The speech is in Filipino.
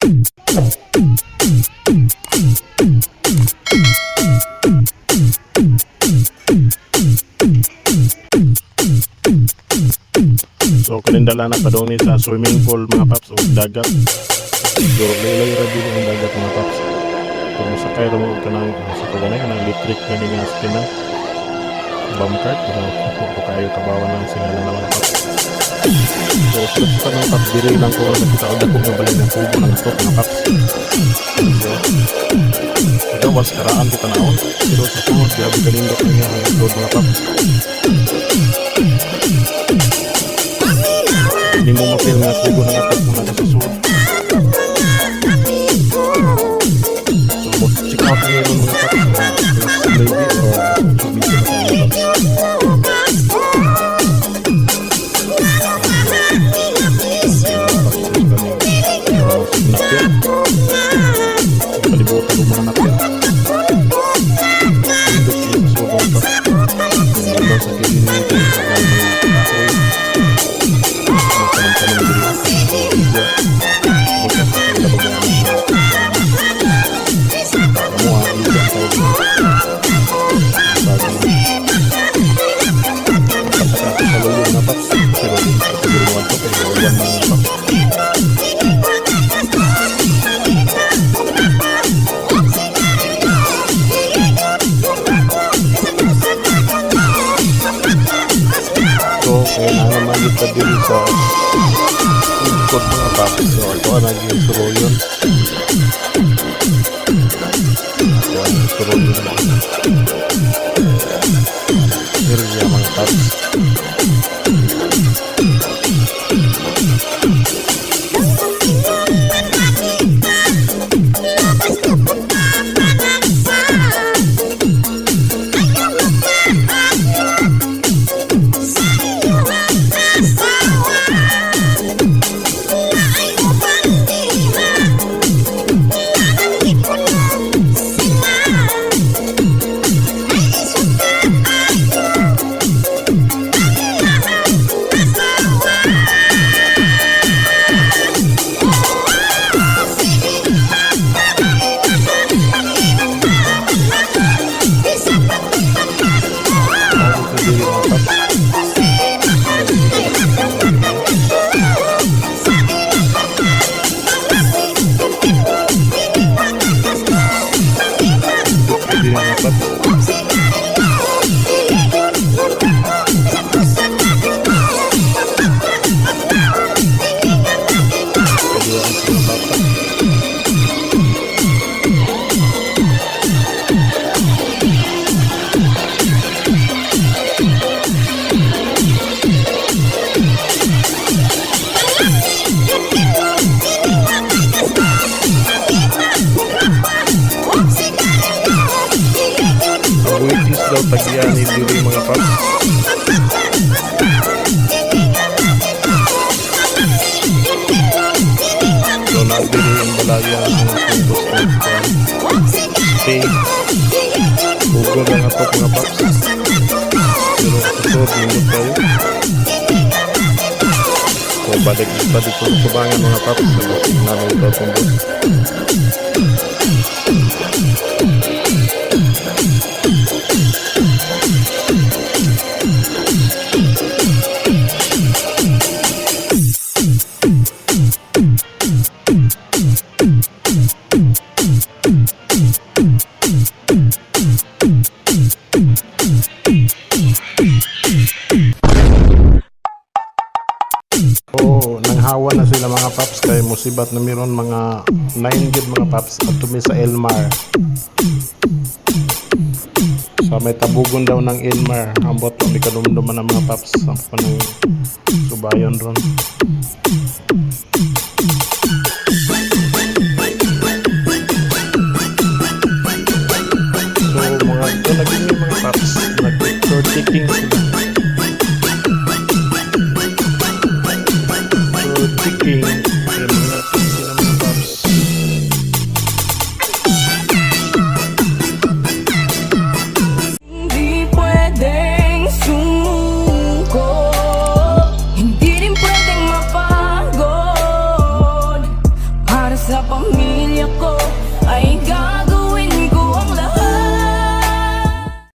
So kalindala na pa doon sa swimming pool mga paps o dagat. Siguro laylay radio ang dagat mga paps. Kung sakay mo ka ng electric na nga skin na bomb cart o kayo kabawan ng singalan ng mga paps. So sa mga paps diri lang ko nakita og dako nga balay ng tubo ng tok mga paps. So ito was karaan kita naon pero sa tuod grabe kalindot nga ang tuod mga paps. Hindi mo mapil nga tubo ng atak mga nasusunod. So check out nyo yung mga paps na lady o video na mga paps. Palibutan mo mga napil. So paps yung sa kilin nito kailangan magiging dito sa ikot mga paps. So ito ang naging suroyon. Ito ang suroyon area mga paps. Waitis daw tagyan ni diri mga paps. So nabili ang balaya ng kumbos ko. Okay. Google lang ako mga paps. Pero kusod nindot kayo. So balik ko kubangan mga paps. Nanay daw kumbos. Nanghawa na sila mga paps kay musibat na meron mga 9 gid mga paps at tumi sa Elmar. Sa may tabugon daw ng Elmar, ambot ang ikadumduman ng mga paps ang panay subayon ron. So mga ito naging mga paps nag-picture taking sila. King hindi pwedeng sumuko, hindi rin pwedeng mapa pamilya ko.